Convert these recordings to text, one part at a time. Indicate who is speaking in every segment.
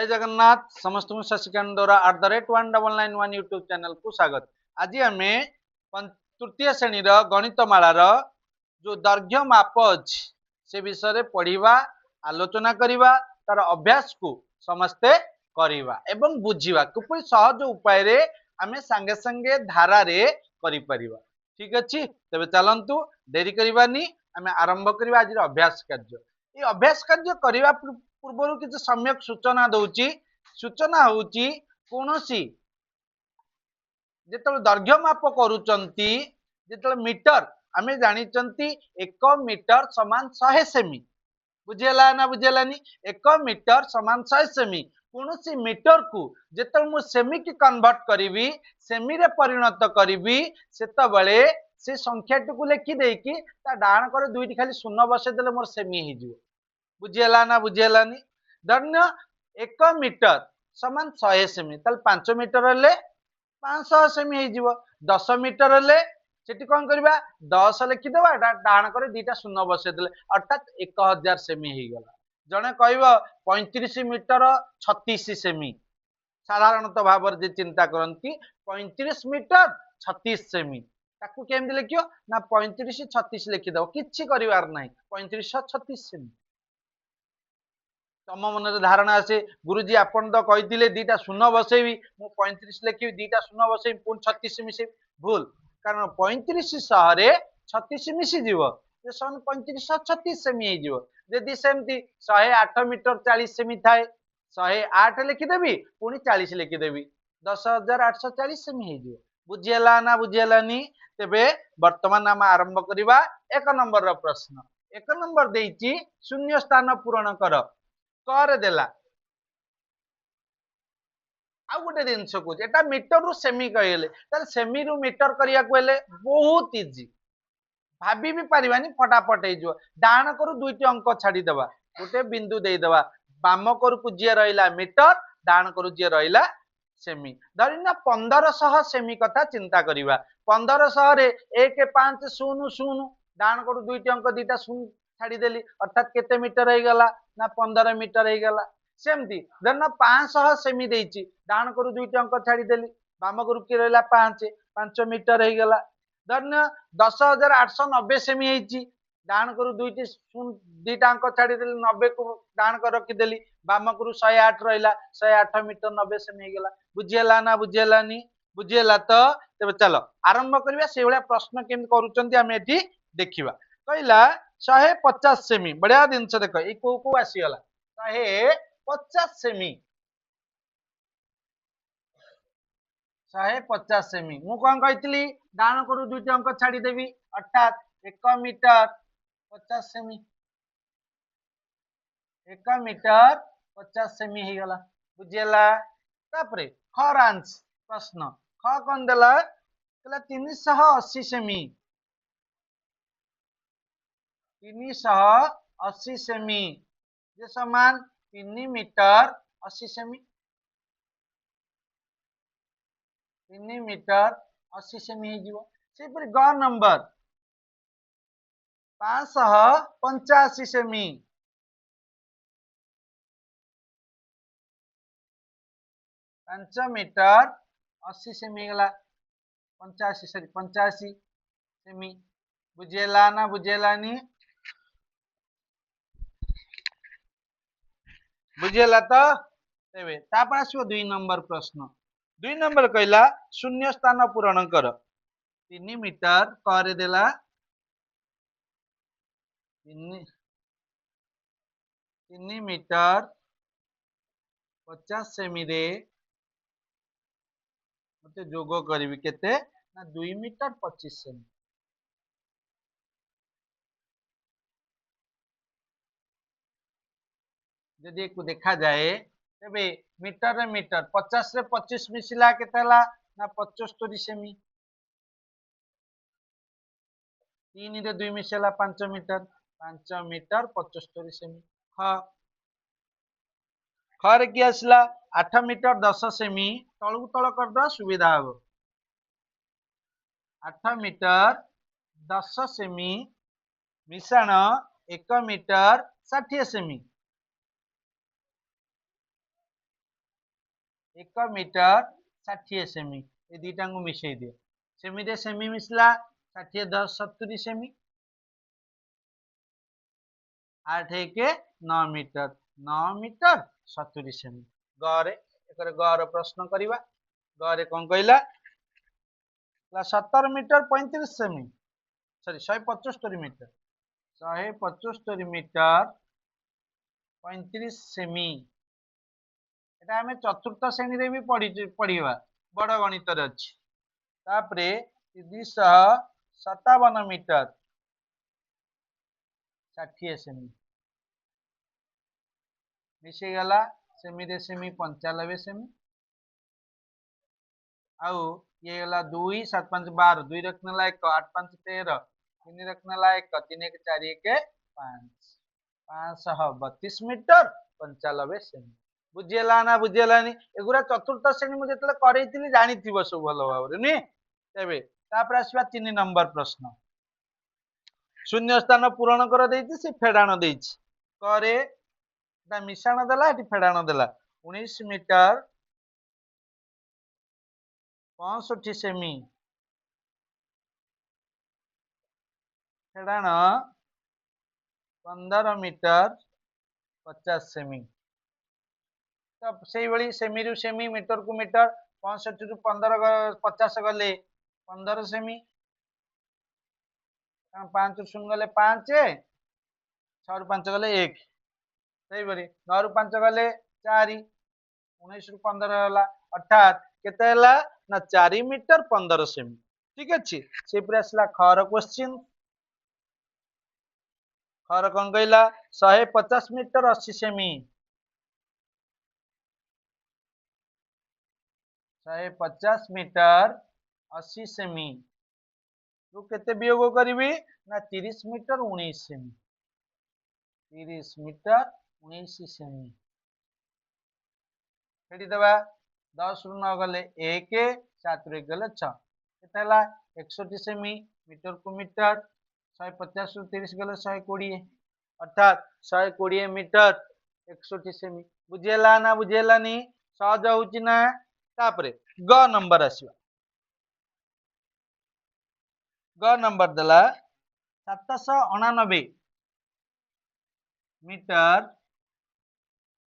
Speaker 1: जय जगन्नाथ समस्त शशिकांत द्वारा @199 यूट्यूब चैनल को स्वागत। आज आम तृतीय श्रेणी गणित मालार जो दैर्घ्य माप अच्छी से विषय पढ़ा आलोचना करवा तार अभ्यास को समस्ते करवा एवं बुझा किपरि सहज उपाय आम सांगे सांगे धारा करिपरिवा। ठीक अच्छे तेरे चलतु डेरी करवानी आम आरंभ करवा आज अभ्यास कार्य। ये अभ्यास कार्य करने पूर्व किसी सम्यक सूचना दौची। सूचना होची कोनोसी जेतल दैर्घ्य माप करूचंती जेतल मीटर आमे जानिचंती 1 मीटर समान 100 सेमी। बुझेला ना बुझेलानी 1 मीटर समान 100 सेमी। कोनोसी मीटर को जेतल मु सेमी की कन्वर्ट करिवि सेमी रे परिणत करिवि सेतबेले से संख्याटी को लिखि देकी ता डाण करे दुईटी खाली शून्य बसे देले मोर सेमी हे जिवो। बुझेला ना बुझेलानी धन्य 1 मीटर समान 100 सेमी ताल 5 मीटर हेले 500 सेमी हे जिवो। 10 मीटर हेले सेठी कोन करबा 10 लिखि देबा डाण करे दुईटा शून्य बसे देले अर्थात 1000 सेमी हे गला। जने कहबो 35 मीटर 36 सेमी साधारणतः भाव जे चिंता करंती 35 मीटर 36 सेमी ताकू केमदि लिखियो ना 35 36 लिखि दो किछि करिवार नाही 35 36 सेमी। तम मन धारणा आसे गुरुजी आपण तो कही दीटा शून्य बसैबी मु 35 लिखी दीटा शून्य बसैबी पुणी 36 मिसेबी भूल कारण 35 सहरे 36 मिसीज 35 36 सेमी हो जदि सेमती 108 मीटर 40 सेमी थाए 108 लिखिदेवी पुणी 40 लिखिदेवी 10,840 सेमी हो। बुझीगला ना बुझीगलानी तेबे वर्तमान आम आरंभ करवा 1 नंबर प्रश्न। 1 नंबर देइची शून्य स्थान पूरण कर कर देला आ गोटे जिनस को एटा मीटर रु सेमी कहले ताले सेमी रु मीटर करिया को हेले बहुत इजी भाबी भी परिवानी फटाफट हे जो डाण करू दुईटी अंक छाडी देबा गोटे बिंदु दे देबा बाम करू को जे रहिला मीटर डाण करू जे रहिला सेमी धरिना 1500 सेमी कथा चिंता करिवा 1500 रे 1500 डाण करू दुईटी अंक दीटा शून्य छाडी देली अर्थात केते मीटर हे गला ना 15 मीटर हे गला। सेमती धरना 500 सेमी देइची डाण करू दुईटी अंक छाडी देली बाम करू के रहला 5 मीटर हे गला। धरना 10,890 सेमी हेची डाण करू दुईटी दीटा अंक छाडी देली 90 को डाण कर रखी देली बाम करू 108 रहला 108 मीटर 90 सेमी हे गला। बुझियला ना बुझियलानी बुझियला तो तबे चलो आरंभ करबा से भलिया प्रश्न केम करूचंती हम एठी देखिबा। कहला 150 सेमी बढ़िया जिनस देख ए को आसीगला 150 सेमी 150 सेमी मु कौन कही डाण करू दुईटी अंक छाड़ी देवी अर्थात 1 मीटर 50 सेमी 1 मीटर 50 सेमी हे गला। बुझियला तापरे खरांश प्रश्न ख कौन देला 380 सेमी 380 सेमी जे समान 3 मीटर 80 सेमी 3 मीटर 80 सेमी हे जिवो। सेपरि ग नंबर 585 सेमी 5 मीटर 80 सेमी गला 85 सॉरी 85 सेमी। बुझेला ना बुझेलानी बुझेला तो तेबे तापर आसो 2 नंबर प्रश्न। 2 नंबर कहला शून्य स्थान पूरण कर 3 मीटर कर देला 3 मीटर 50 सेमी रे मते जोग करबी केते ना 2 मीटर 25 सेमी जदि को देखा जाए तेबे मीटर रे मीटर 50 रे 25 मिसिला केतेला ना 75 सेमी 3 रे 2 मिसिला 5 मीटर 75 सेमी। ख खरे की आसला 8 मीटर 10 सेमी तळु तळ कर दो सुविधा हो 8 मीटर 10 सेमी मिश्रण 1 मीटर 60 सेमी 1 मीटर 60 सेमी ये दीटा को मिसई दियो सेमी रे सेमी मिसला 60 10 70 सेमी 8 1 9 मीटर 9 मीटर 70 सेमी गरे एकर गर प्रश्न करिवा गरे कोन कहला 17 मीटर 35 सेमी सॉरी 175 मीटर 175 मीटर 35 सेमी এটা ଆମେ ଚତୁର୍ଥ ଶ୍ରେଣୀରେ ବି ପଢିବା ବଡ ଗଣିତରେ ଅଛି ତାପରେ 357 मीटर 60 सेमी मिसई गला सेमी रे सेमी 95 सेमी आउ ये गला 2 7 5 12 2 रखनेला 1 8 5 13 3 रखनेला 1 3 1 4 1 5 532 मीटर 95 सेमी बुझियला ना बुझियलानी एगुरा चतुर्थ श्रेणी मु जेतले करैतिली जानिथिबो सब भलो भाबरे नी तेबे तापर आसीबा 3 नंबर प्रश्न शून्य स्थान पूरण कर देइछि से फेडाण देइछि करे ता मिशाण देला एटी फेडाण देला 19 मीटर 65 सेमी फेडाण 15 मीटर 50 सेमी तो सेही भली सेमी रु सेमी मीटर को मीटर 65 रु 15 50 गले 15 सेमी 5 रु 0 गले 5 6 रु 5 गले 1 सेही भली 9 रु 5 गले 4 19 रु 15 होला अर्थात केते होला ना 4 मीटर 15 सेमी ठीक अछि से पूरा असला खर क्वेश्चन खर कोन कहला 150 मीटर 80 सेमी 150 मीटर 80 सेमी रु केते वियोग करिवि ना 30 मीटर 19 सेमी 30 मीटर 19 सेमी फेडी दबा 10 रु 9 गले 1 7 रु 1 गले 6 केते हला 61 सेमी मीटर को मीटर 150 रु 30 गले 120 अर्थात 120 मीटर 61 सेमी बुझेला ना बुझेलानी सहज होउची ना तापरे ग नंबर आसीबा ग नंबर देला 789 मीटर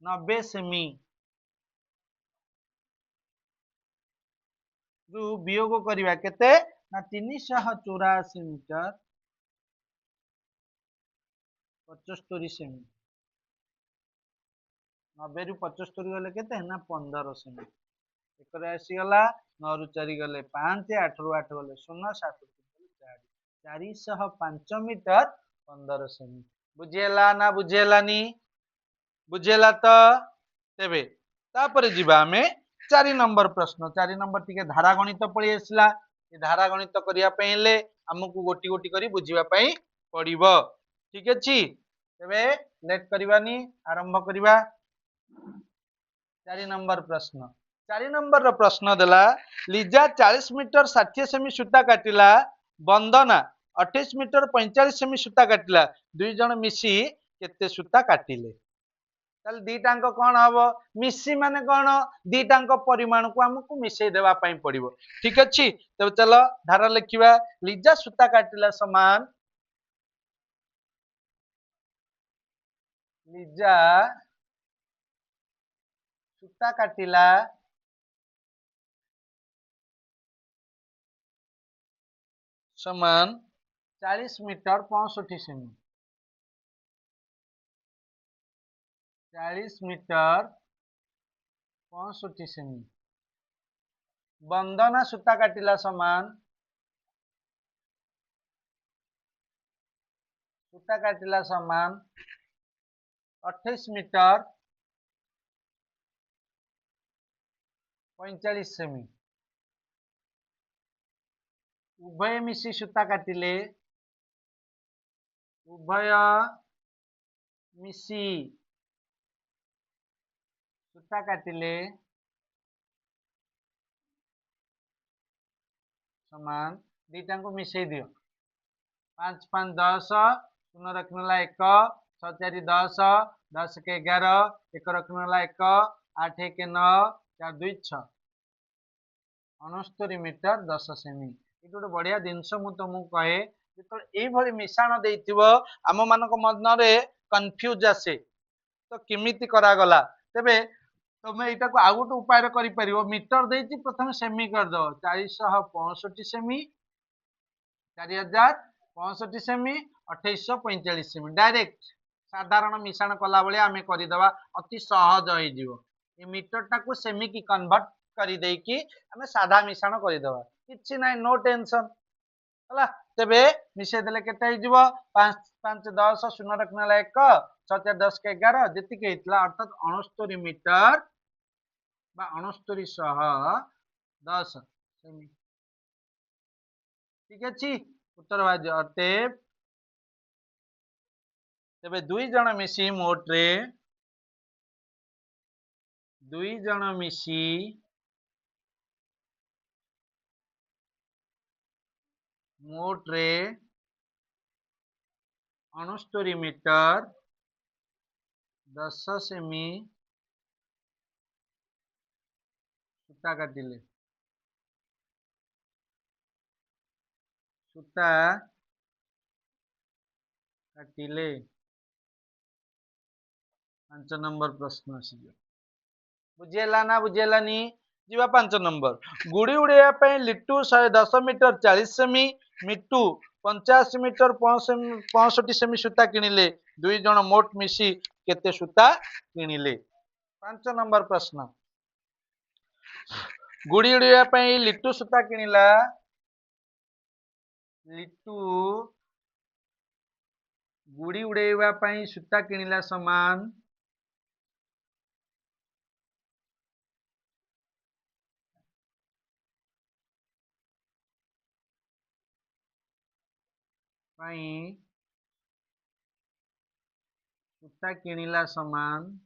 Speaker 1: 90 सेमी रु वियोग करिवा केते ना 384 मीटर 75 सेमी 90 रु 75 गले केते ना 15 सेमी एकरे आसी गला 9 रु 4 गले 5 8 रु 8 गले 0 7 रु 4 405 मीटर 15 सेमी बुझेला ना बुझेलानी बुझेला तो तेबे तापरे जिबा हमें 4 नंबर प्रश्न 4 नंबर टिके धारा गणित पळी आसला ए धारा गणित करिया पहिले हमकु गोटी गोटी करी बुझिबा पई पड़िबो ठीक अछि तेबे लेट करिवानी आरंभ करिवा 4 नंबर प्रश्न 4 नंबर रो प्रश्न देला लिजा 40 मीटर 60 सेमी सूता काटिला वंदना 28 मीटर 45 सेमी सूता काटिला दुई जण मिसी केते सूता काटिले ताल दीटांक कोन हबो मिसी माने कोन दीटांक परिमाण को हमकु मिसई देबा पई पड़िबो ठीक अछि तब चलो धारा लिखिबा लिजा सूता काटिला समान लिजा सूता काटिला समान 40 मीटर 65 सेमी 40 मीटर 65 सेमी वंदना सूता काटिला समान सूता काटिला समान 28 मीटर 45 सेमी उभय मिसी सूता काटिले उभय मिसी सूता काटिले समान दीटा को मिसई दियो 5 5 10 0 रखनेला 1 6 4 10 10 के 11 1 रखनेला 1 8 1 9 चार दुई 69 मीटर 10 सेमी ये गोटे बढ़िया जिनस मु तुमको कहे जो ये मिश्रण देथिबो आम मानक मनरे कंफ्यूज आसे तो किमिति करागला तेबे तुम यहाँ को आउ गोटे उपाय कर मीटर देती प्रथम सेमी करदे 465 सेमी 4065 सेमी 2845 सेमी डायरेक्ट साधारण मिश्रण कला भाई आम करदे अति सहज हो मीटर टाक सेमी की कन्वर्ट कर साधा मिश्रण करदे कि ना नो टेंशन है तेरे मिसई देले के 5 10 शून्य रखना 1 6 4 10 के 11 जी अर्थात 69 मीटर 6910 सेमी ठीक अच्छे उत्तर भाज्य अटे तेरे दुई जन मिसी मोट्रे दुई जन मिसी मोट्रे 69 मीटर 10 सेमी सूता काटिले सूता काटिले 5 नंबर प्रश्न आसी बुझेला ना बुझेलानी जीवा 5 नंबर गुड़ी उड़ाइया लिटू 110 मीटर 40 सेमी मिट्टू 85 मीटर 65 सेमी सूता किणिले दुई जन मोट मिसी केते सूता किणिले 5 नंबर प्रश्न गुड़ी उड़ाइया लिटू सूता किणिला लिटू गुड़ी उड़ाइया सूता किणिला समान सूता किणिला समान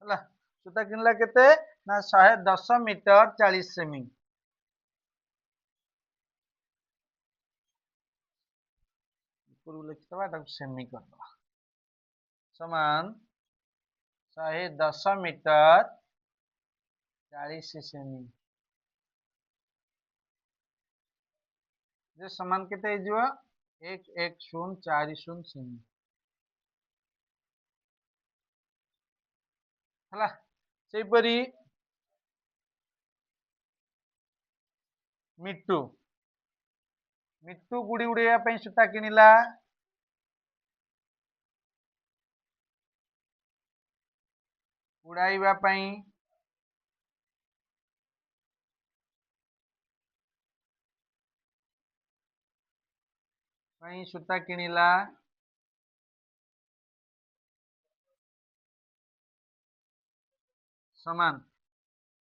Speaker 1: सूता किणिला केते ना 110 मीटर 40 सेमी लिखा सेमी कर समान 110 मीटर 40 सेमी जे समान केते 1140 सेमी हला सेपरी मिट्टू मिट्टू गुड़ी उड़ाइया सूता किणिला उड़ाइवा सूता किणिला समान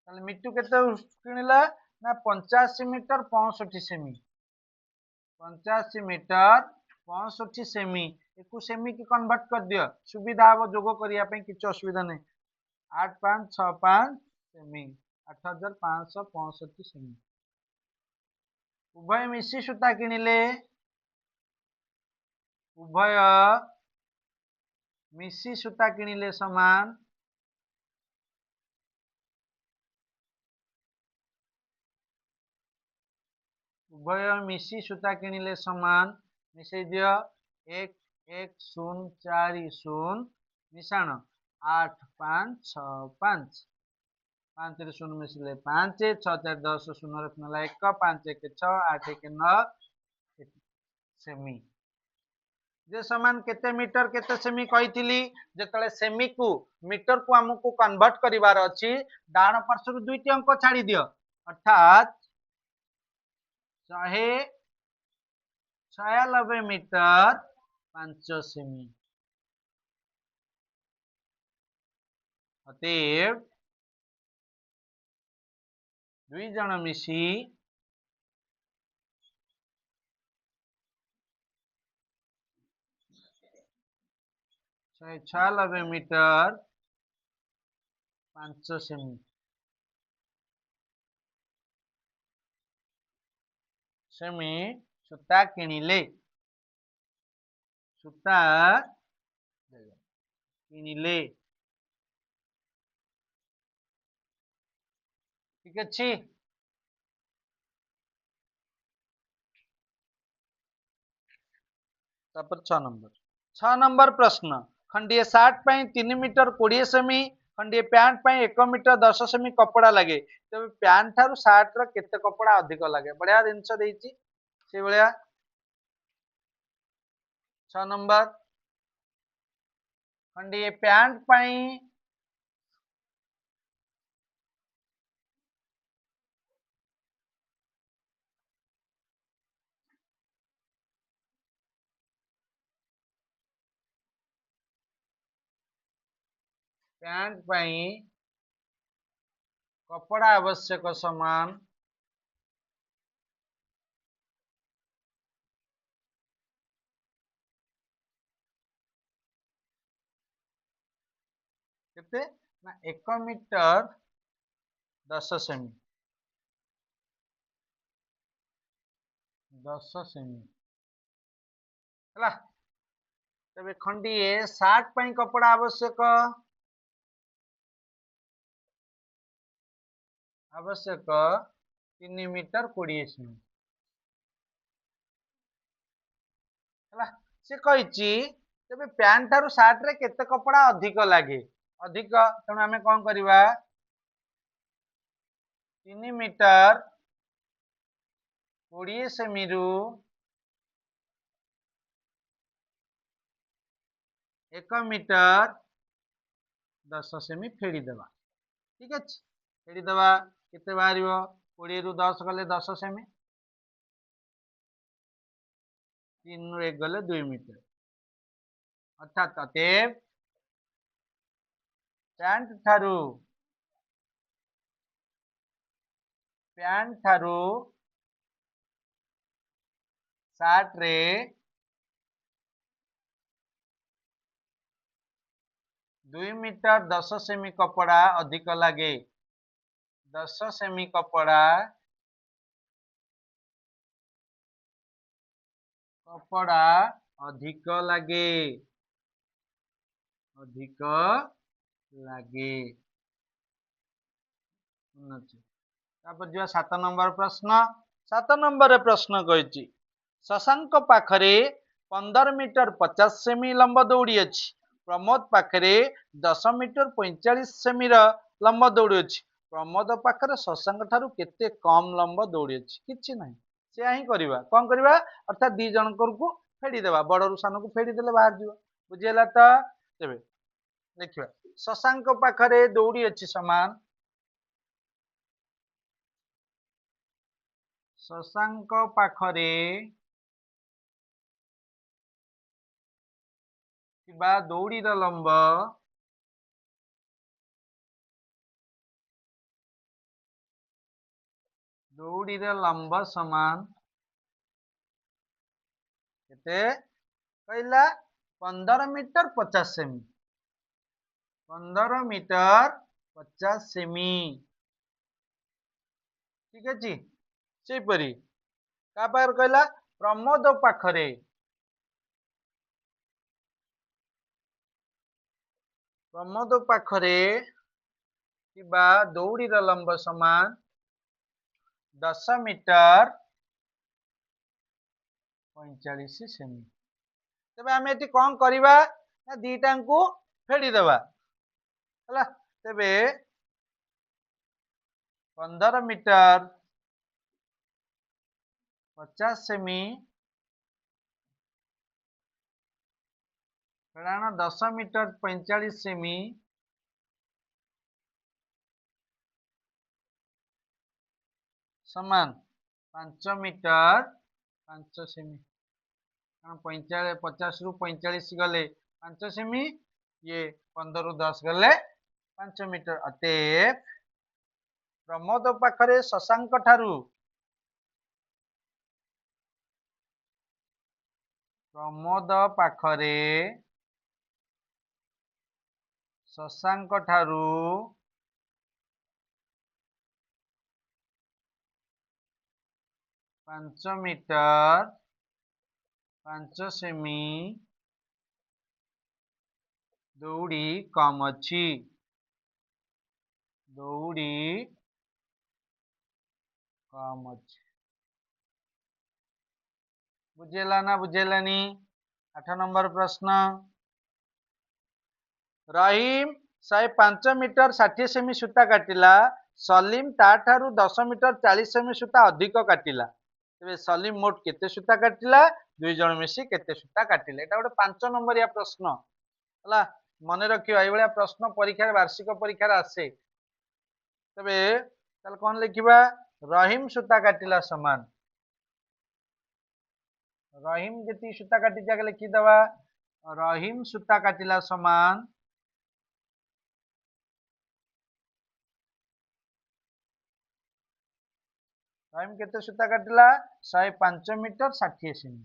Speaker 1: मिट्टू केते किणिला ना 85 मीटर 65 सेमी 85 मीटर 65 सेमी एक सेमी की कन्वर्ट कर दियो सुविधा हम जोग करने किसी असुविधा नहीं 8565 सेमी 8565 सेमी उभय मिसी सूता किणिले उभय मिसी सूता किणिले समान उभय मिसी सूता किणिले समान मिसई दियो 11040 मिशाण 8565 5 रे 0 मिसिले 5 6 4 10 0 रखना 1 5 1 6 8 1 9 सेमी जे समान केते मीटर केते सेमी कहिथिली जेतले सेमी को मीटर को हमकु कन्वर्ट करिवार अछि डाण पार्श्व दुईटी अंक छाड़ी दियो अर्थात 196 मीटर 5 सेमी अतएव दुई जन मिसी 196 मीटर 5 सेमी सेमी सूता किणिले सूता କିଣିଲେ। ଠିକ ଅଛି। ତାପରେ 6 ନମ୍ବର। 6 ନମ୍ବର ପ୍ରଶ୍ନ, ଖଣ୍ଡିଏ ସାର୍ଟ ପାଇଁ 3 ମିଟର 20 ସେମି, ଖଣ୍ଡିଏ ପ୍ୟାଣ୍ଟ ପାଇଁ 1 ମିଟର 10 ସେମି କପଡା ଲାଗେ, ତେବେ ପ୍ୟାଣ୍ଟ ଠାରୁ ସାର୍ଟ ର କେତେ କପଡା ଅଧିକ ଲାଗେ? ବଢିଆ ଜିନିଷ ଦେଇଛି ସେଇଭଳିଆ। 6 ନମ୍ବର, ଖଣ୍ଡିଏ ପ୍ୟାଣ୍ଟ ପାଇଁ କପଡା ଆବଶ୍ୟକ ସମାନ କେତେ ନା 1 ମିଟର 10 ସେମି। 10 ସେମି ହେଲା। ତେବେ ଖଣ୍ଡିଏ ସାର୍ଟ ପାଇଁ କପଡା ଆବଶ୍ୟକ 3 ମିଟର 20 ସେମି ହେଲା। ସେ କହିଛି ତେବେ ପ୍ୟାଣ୍ଟ ଠାରୁ ସାର୍ଟ ରେ କେତେ କପଡା ଅଧିକ ଲାଗେ? ଅଧିକ, ତେଣୁ ଆମେ କଣ କରିବା? 3 ମିଟର 20 ସେମିରୁ 1 ମିଟର 10 ସେମି ଫେଡିଦେବା। ଠିକ ଅଛି, ଫେଡିଦେବା। କେତେ ବାହାରିବ? 20 ରୁ 10 ଗଲେ 10 ସେମି, 3 ରୁ 1 ଗଲେ 2 ମିଟର। ଅର୍ଥାତ୍ ଅତଏବ ପ୍ୟାଣ୍ଟ ଠାରୁ ସାର୍ଟ ରେ 2 ମିଟର 10 ସେମି କପଡା ଅଧିକ ଲାଗେ। 10 ସେମି କପଡା ଅଧିକ ଲାଗେ। ତାପରେ ଯିବା 7 ନମ୍ବର ପ୍ରଶ୍ନ। 7 ନମ୍ବରରେ ପ୍ରଶ୍ନ କହିଛି, ଶଶାଙ୍କ ପାଖରେ 15 ମିଟର 50 ସେମି ଲମ୍ବ ଦଉଡି ଅଛି, ପ୍ରମୋଦ ପାଖରେ 10 ମିଟର 45 ସେମିର ଲମ୍ବ ଦଉଡି ଅଛି। ପ୍ରମୋଦ ପାଖରେ ଶଶାଙ୍କ ଠାରୁ କେତେ କମ ଲମ୍ବ ଦଉଡି ଅଛି? କିଛି ନାହିଁ, ସେୟା ହିଁ କରିବା। କଣ କରିବା? ଅର୍ଥାତ୍ ଦି ଜଣଙ୍କୁ ଫେଡିଦେବା, ବଡରୁ ସାନକୁ ଫେଡିଦେଲେ ବାହାରିଯିବ। ବୁଝିହେଲା ତ? ତେବେ ଦେଖିବା, ଶଶାଙ୍କ ପାଖରେ ଦଉଡି ଅଛି ସମାନ, ଶଶାଙ୍କ ପାଖରେ ଥିବା ଦଉଡିର ଲମ୍ବ ସମାନ କେତେ କହିଲା? 15 ମିଟର 50 ସେମି। 15 ମିଟର 50 ସେମି। ଠିକ ଅଛି। ସେହିପରି କା ପାଖରେ କହିଲା? ପ୍ରମୋଦ ପାଖରେ ଥିବା ଦଉଡିର ଲମ୍ବ ସମାନ 10 ମିଟର 45 ସେମି। ତେବେ ଆମେ ଏଠି କଣ କରିବା? ନା ଦିଟାଙ୍କୁ ଫେଡିଦେବା ହେଲା। ତେବେ 15 ମିଟର 50 ସେମି ଫେଡାଣ 10 ମିଟର 45 ସେମି ସମାନ 5 ମିଟର 5 ସେମି। 50 ରୁ 45 ଗଲେ 5 ସେମି, ଇଏ 15 ରୁ 10 ଗଲେ 5 ମିଟର। ଅତଏବ ପ୍ରମୋଦ ପାଖରେ ଶଶାଙ୍କ ଠାରୁ ଶଶାଙ୍କ ଠାରୁ 5 ମିଟର 5 ସେମି ଦୌଡ଼ି କମ ଅଛି। ଦୌଡ଼ି କମ ଅଛି। ବୁଝେଲା ନା ବୁଝେଲାନି? 8 नंबर प्रश्न। रहीम 105 मीटर 60 सेमी सूता काटिला, सलीम ताठारू 10 मीटर 40 सेमी सूता अधिक काटिला। तेबे सलीम मोट केते सूता काटिला? दुई जण मिसी केते सूता काटिले? एटा गोटे 5 नंबरिया प्रश्न हला, मने रखियो एई भलिया प्रश्न परीक्षा वार्षिक परीक्षा आसे। तेबे ताल कोन लिखिबा? रहीम सूता काटिला समान, रहीम जति सूता काटी जाके लिखि दवा, रहीम सूता काटिला समान रहीम केते सूता काटिला? 105 मीटर 60 सेमी।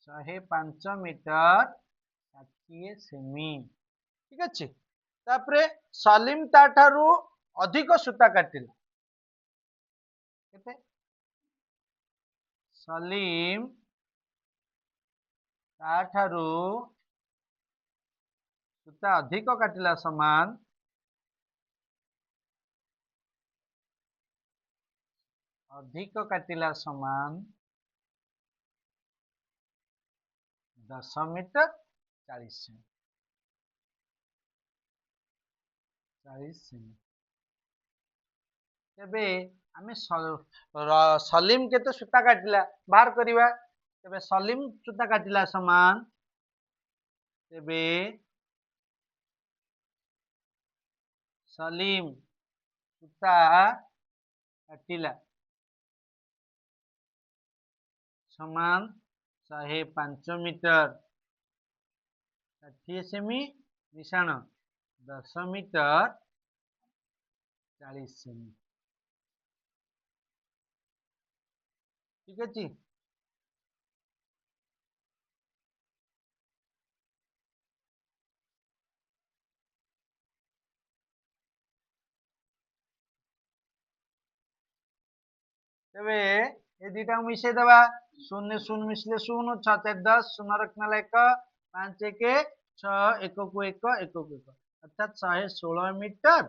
Speaker 1: 105 मीटर 60 सेमी। ठीक अछि। तापरे सलीम ताठारू अधिक सूता काटिला। केते? सलीम ताठारू सूता अधिक काटिला समान अधिक काटिला समान 10 मीटर 40 सेमी। 40 सेमी। तेबे आमे सलीम केते सूता काटिला बाहर करिवा। तेबे सलीम सूता काटिला समान, तेबे सलीम सूता काटिला समान 105 मीटर 60 सेमी मिशाण 10 मीटर 40 सेमी। ठीक अछि। तेबे ए दुटा मिसे दबा, 0 0 मिसले 0, 6 4 10, 0 रखना 1, 5 1 6, 1 को 1 1 को 1, अर्थात 116 मीटर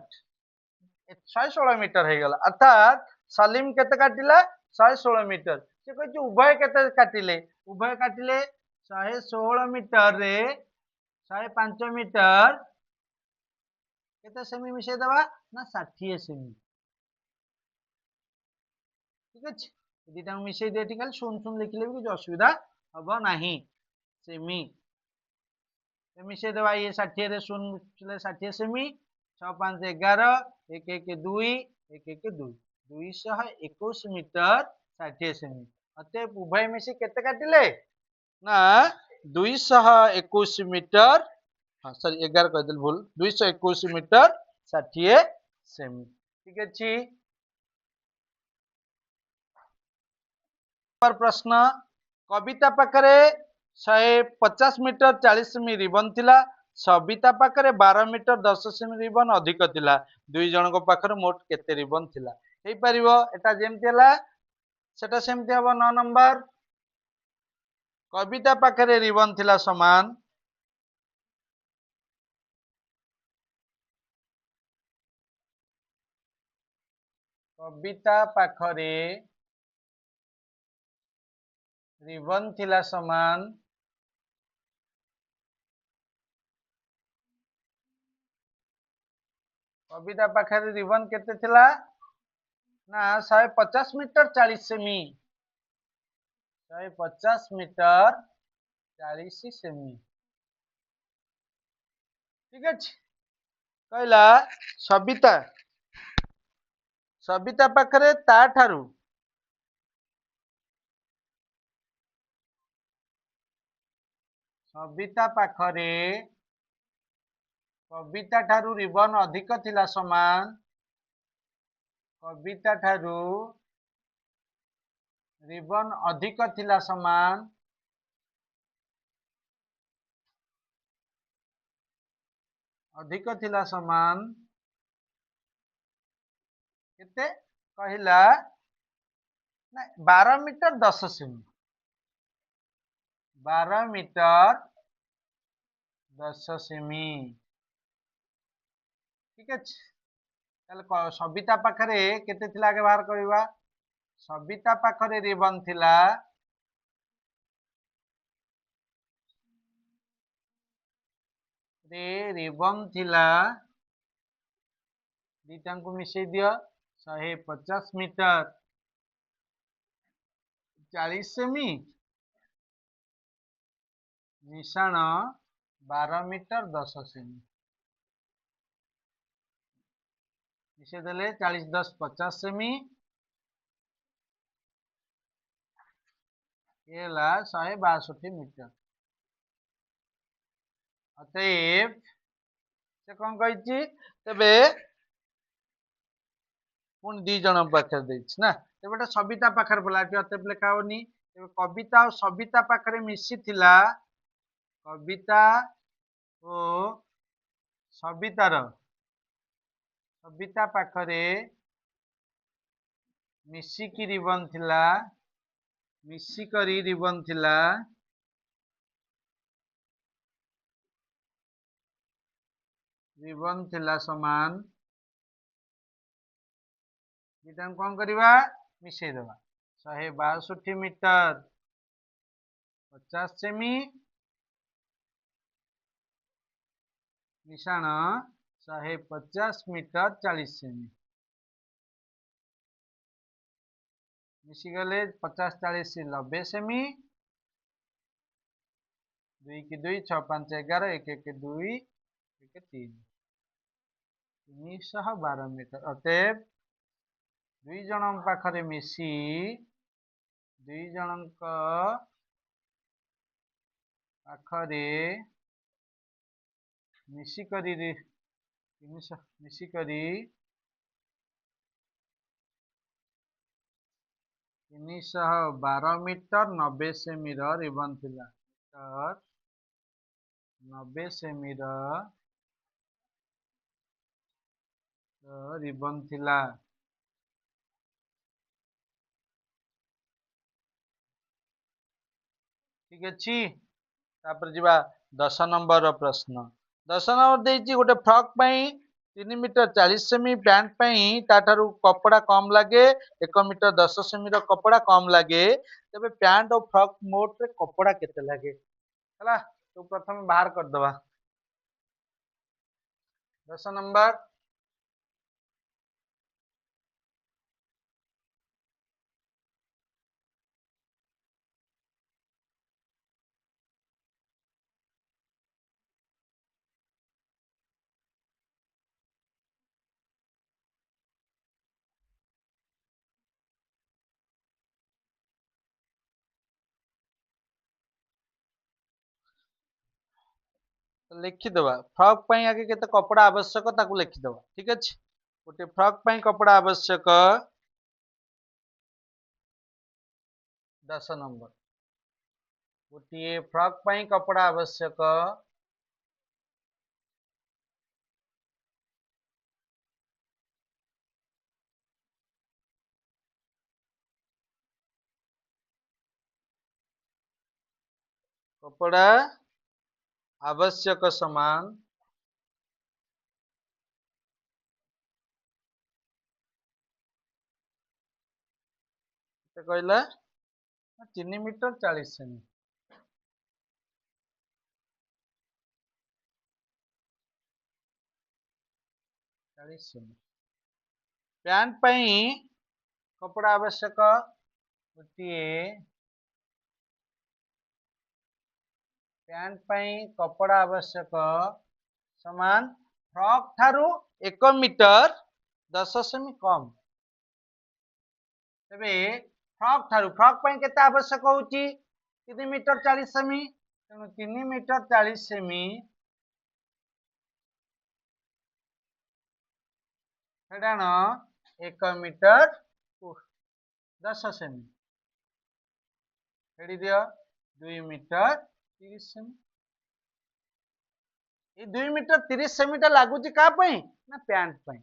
Speaker 1: 116 मीटर हो गला। अर्थात सलीम केते काटिला? 116 मीटर। से कहै उभय केते काटिले? उभय काटिले 116 मीटर रे 105 मीटर केते सेमी मिसे दबा ना 60 सेमी। ठीक अछि। दुटा मिसे दे खाली 0 0 लिखले भी कुछ असुविधा हबो नाही। सेमी मिसे दबा, ये 60 रे 0 60 सेमी, 6 5 11, 1 1 2, 1 1 2, 221 मीटर 60 सेमी। अतः उभय मिसी केते काटिले ना 221 मीटर, हाँ सॉरी 11 कह दिल भूल, 221 मीटर 60 सेमी। ठीक अछि। प्रश्न, कविता पाखरे 150 मीटर 40 सेमी रिबन थिला, सबिता पाखरे 12 मीटर 10 सेमी रिबन अधिक थिला। दुई जन को पाखरे मोट केते रिबन थिला? हेई परिबो एटा जेमति हला सेटा सेमति हबो। 9 नंबर, कविता पाखरे रिबन थिला समान, कविता पाखरे रिबन थिला समान कविता पाखरे रिबन केते थिला ना 150 मीटर 40 सेमी। 150 metre 40 semi. ठीक अछि। कहला सबिता सबिता पाखरे ता ठारू सबिता पाखरे कविता ठारू रिबन अधिक थिला समान, कविता ठारू रिबन अधिक थिला समान अधिक थिला समान केते कहला ना 12 मीटर 10 सेमी। 12 मीटर 10 सेमी ठीक अच्छे ताले सबिता पाखरे केते थिला आगे बाहर करबा सबिता पाखरे रिबन थिला रिबन थिला दीटा को मिसई दियो 150 मीटर 40 सेमी मिशाण 12 मीटर 10 सेमी मिसे देले 40 10 50 सेमी ये 162 मीटर अतएव से कौन कही तेबे पुणी दी जन पाखे ना तेबे सबिता पाखे बोला अतएव लेखा होनी कविता और सबिता पाखे मिसी थिला कविता और सबितार सबिता पाखरे मिसिकी रिबन थिला मिसिकरी रिबन थिला रिबन थिला समान दीटा कौन करवा मिसई दबा 162 मीटर 50 सेमी मिशाण 150 मीटर 40 सेमी मिशीगले 50 40 90 सेमी 2 की 2 6 5 11 1 1 2 1 3 312 मीटर अतएव दुई जन पाखरे मिसी दुई जन पाखरे मिसिकरी मिसिकरी 312 मीटर 90 सेमी रिबन थिला मीटर 90 सेमी रिबन थिला ठीक अच्छी तापर जीवा 10 नंबर प्रश्न 10 नंबर देइची गोटे फ्रॉक पई 3 मीटर 40 सेमी पैंट पई ताठारु कपड़ा कम लगे 1 मीटर 10 सेमी रो कपड़ा कम लगे तबे पैंट और फ्रॉक मोट रे कपड़ा केते लगे हला तो प्रथम बाहर कर दबा 10 नंबर लिखिदबा फ्रॉक पई आगे केते कपड़ा आवश्यक ताकू लिखिदबा ठीक अछि गोटे फ्रॉक पई कपड़ा आवश्यक 10 नंबर गोटे फ्रॉक पई कपड़ा आवश्यक कपड़ा आवश्यक समान कहला 3 मीटर 40 सेमी 40 सेमी पैंट पई कपड़ा आवश्यक गोटे पैंट पई कपड़ा आवश्यक समान फ्रॉक थारु 1 मीटर 10 सेमी कम तबे फ्रॉक पई केते आवश्यक होची 3 मीटर 40 सेमी तेणु 3 मीटर 40 सेमी फेडाण 1 मीटर 10 सेमी फेडी दियो 2 मीटर 30 सेमी ये 2 मीटर 30 सेमी टा लागुची का पई ना पैंट पई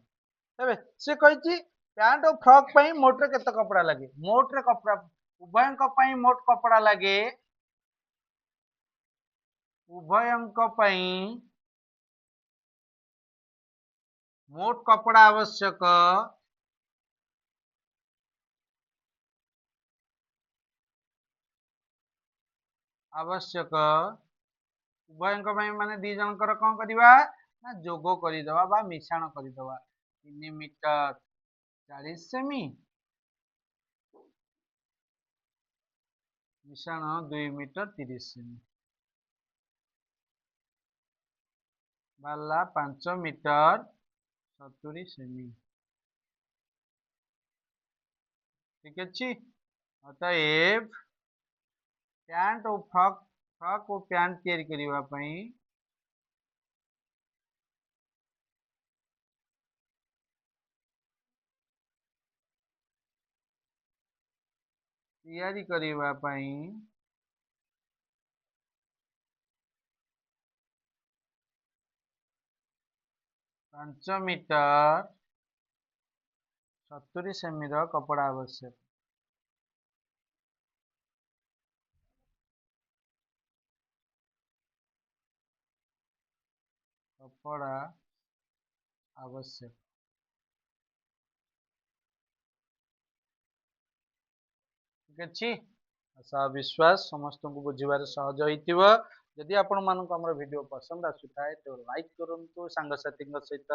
Speaker 1: तबे से कहिची पैंट और फ्रॉक पई मोट रे केते कपड़ा लागे मोट रे कपड़ा उभय को पई मोट कपड़ा लागे उभयଙ୍କ ପାଇଁ ମୋଟ କପଡ଼ା ଆବଶ୍ୟକ ଉଭୟଙ୍କ ପାଇଁ ମାନେ ଦି ଜଣଙ୍କର କଣ କରିବା ନା ଯୋଗ କରିଦବା ବା ମିଶାଣ କରିଦବା 3 ମିଟର 40 ସେମି ମିଶାଣ 2 ମିଟର 30 ସେମି ବାଲା 5 ମିଟର 70 ସେମି ଠିକ ଅଛି ଅତএব ପ୍ୟାଣ୍ଟ ଓ ଫ୍ରକ୍ ଓ ପ୍ୟାଣ୍ଟ ତିଆରି କରିବା ପାଇଁ ତିଆରି କରିବା ପାଇଁ 5 ମିଟର 70 ସେମିର କପଡ଼ା ଆବଶ୍ୟକ କପଡ଼ା ଆବଶ୍ୟକ ଠିକ ଅଛି ଆଶା ବିଶ୍ୱାସ ସମସ୍ତଙ୍କୁ ବୁଝିବାରେ ସହଜ ହେଇଥିବ ଯଦି ଆପଣ ମାନଙ୍କୁ ଆମର ଭିଡ଼ିଓ ପସନ୍ଦ ଆସୁଥାଏ ତ ଲାଇକ୍ କରନ୍ତୁ ସାଙ୍ଗସାଥୀଙ୍କ ସହିତ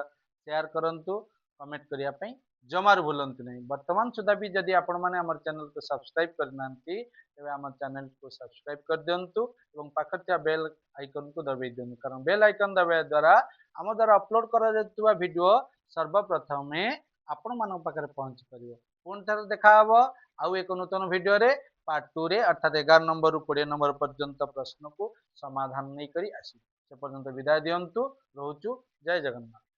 Speaker 1: ସେୟାର କରନ୍ତୁ କମେଣ୍ଟ କରିବା ପାଇଁ ଜମାରୁ ଭୁଲନ୍ତୁ ନାହିଁ ବର୍ତ୍ତମାନ ସୁଦ୍ଧା ବି ଯଦି ଆପଣମାନେ ଆମର ଚ୍ୟାନେଲକୁ ସବସ୍କ୍ରାଇବ୍ କରିନାହାନ୍ତି ତେବେ ଆମ ଚ୍ୟାନେଲକୁ ସବସ୍କ୍ରାଇବ୍ କରିଦିଅନ୍ତୁ ଏବଂ ପାଖରେ ଥିବା ବେଲ୍ ଆଇକନକୁ ଦବାଇ ଦିଅନ୍ତୁ କାରଣ ବେଲ୍ ଆଇକନ ଦବାଇବା ଦ୍ୱାରା ଆମ ଦ୍ୱାରା ଅପଲୋଡ କରାଯାଉଥିବା ଭିଡ଼ିଓ ସର୍ବପ୍ରଥମେ ଆପଣମାନଙ୍କ ପାଖରେ ପହଞ୍ଚି ପାରିବ ପୁଣି ଥରେ ଦେଖାହବ ଆଉ ଏକ ନୂତନ ଭିଡ଼ିଓରେ ପାର୍ଟ 2 ରେ अर्थात 11 नंबर 20 नंबर पर्यंत प्रश्न को समाधान नहीं करी आसी से पर्यंत विदाय दियंतु रोचु जय जगन्नाथ।